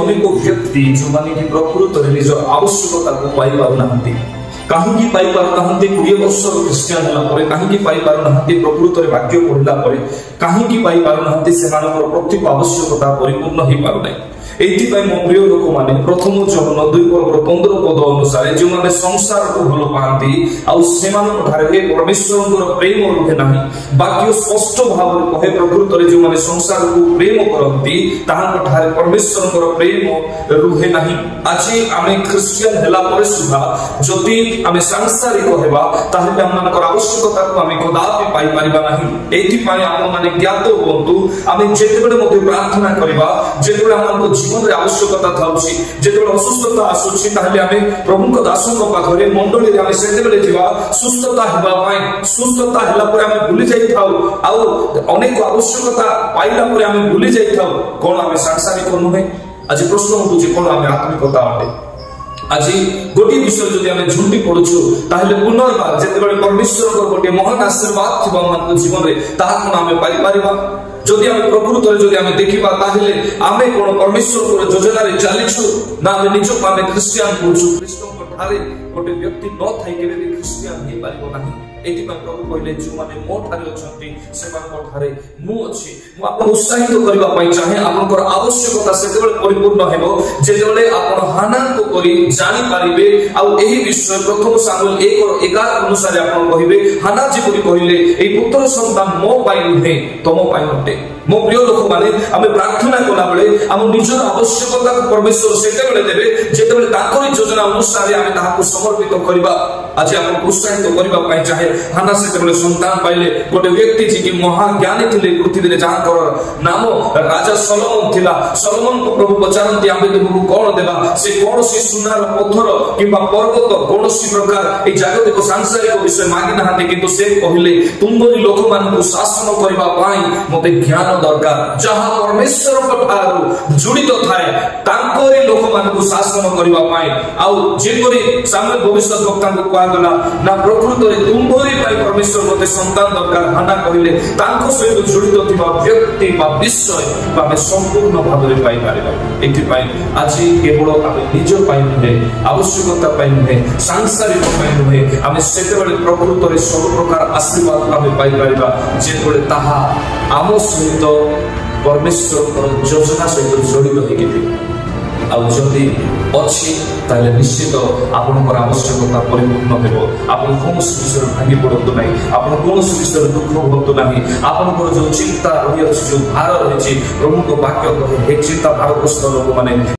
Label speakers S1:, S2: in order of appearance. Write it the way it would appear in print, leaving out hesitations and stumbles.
S1: अनेक व्यक्ति जो माने कि प्रकृत रे निज आवश्यकता को पाई पारु नाहंती काहींकी पाई पारु नाहंती 20 वर्ष क्रिश्चियन होला परे काहींकी पाई पारु नाहंती प्रकृत रे वाक्य पढिला परे काहींकी पाई पारु नाहंती सेमानकर प्रत्येक आवश्यकता परिपूर्ण ही पारु नै एथि मो प्रिय लोक माने प्रथम जहन 2:15 पद अनुसार जो माने संसार को भलो पांती आउ सेमान ठारे परमेश्वर प्रेम रुहे नाही बाकी स्पष्ट भाव कहे प्रकृत रे जो माने संसार को प्रेम करंती ताहां ठारे परमेश्वर प्रेम रुहे नाही आज आमे क्रिश्चियन हेला परे सुधा जति आमे सांसारिक हेबा ताहे हमनकर आवश्यकता को आमे कदापि पाई परिबा नाही एथि पाए आपण माने ज्ञात होंतु आमे जेतेबेले मते प्रार्थना करबा जेतेबेले हमनको जीवन रे आवश्यकता थाउची जेतेबेले असुस्थता आसुची ताहले आमे प्रभुक दासक पाखरे मंडली रे आमे सेतेबेले जीवा सुस्थता हेबा पाए सुस्थता हेला परे आमे भूली जाई थाउ आउ अनेक आवश्यकता पाइला परे आमे भूली जाई थाउ कोन आमे सांसारिक नुहे आज प्रश्न होतुची कोन आमे आत्मिकता अटे आज गोटी विषय जदि आमे झुंडी पडुछु ताहले पुनर्बार जेतेबेले परमेश्वर को गोटी महान आशीर्वाद थिबा मन जीवन रे ताहा कोन आमे पाइ परिबा जदि आमे प्रकृत रे जदि आमे देखिबा ताहले आमे कोन परमेश्वर को योजना रे चालिछु ना आमे निजो आमे क्रिश्चियन होछु क्रिस्टो को ठारे गोटे व्यक्ति न थाई केबे भी क्रिश्चियन हे पारिबो नाही एति पर प्रभु कहले जो माने मो ठारे अछंती सेमान को ठारे मु अछि मु आपन उत्साहित करबा पई चाहे आपनकर आवश्यकता सेतेबेले परिपूर्ण हेबो जेतेबेले आपन हाना को करी जानि पारिबे आ एही विषय प्रथम सामुएल 1:11 अनुसार आपन कहिबे हाना जे कोइ कहिले एई पुत्र संतान मो पाई नुहे तमो पाई नटे मो प्रिय लोक माने आमे प्रार्थना कला बेले हम निजर आवश्यकता को परमेश्वर सेतेबेले देबे जेतेबेले ताकर योजना अनुसार आमे ताहाको समर्पित करबा आज आपन उत्साहित करबा पई चाहे हाना सेतेबेले संतान पाइले गोटे व्यक्ति जी की महाज्ञानी थिले पृथ्वी रे जाकर नाम राजा सोलोमन थिला सोलोमन को प्रभु पचारंती आमे तुमको कोन देबा से कोनोसी सुनार पत्थर किबा पर्वत कोनोसी प्रकार ए जागतिक सांसारिक विषय मागी नाहाते किंतु से कहिले तुमबरी लोक मान को शासन करबा पाई मते ज्ञान दरकार जहां परमेश्वर को ठारू जुड़ित थाए तांकोरी लोक मान को शासन करबा पाई आउ जेपरी सामने भविष्य वक्ता को कहा गला ना प्रकृत रे तुमबरी पाई परमेश्वर मते संतान दरकार हाना कहिले तांको सहित जुड़ित थिबा व्यक्ति बा विषय बा संपूर्ण भाव रे पाई पारिबा एथि पाई आज केवल आमे निज पाई नहे आवश्यकता पाई नहे सांसारिक पाई नहे आमे सेतेबेले प्रकृत रे सब प्रकार आशीर्वाद आमे पाई पारिबा जेतबेले ताहा आम सहित परमेश्वर योजना सहित जड़ित होगी आदि अच्छी ताले निश्चित आपनकर आवश्यकता परिपूर्ण हेबो आपन कोन विषय भांगी पड़तु नाही आपन कोन विषय दुख होतु नाही आपनकर जो चिंता रही अछि जो भार रही प्रभु को वाक्य कहे हे चिंता भार ग्रस्त लोक माने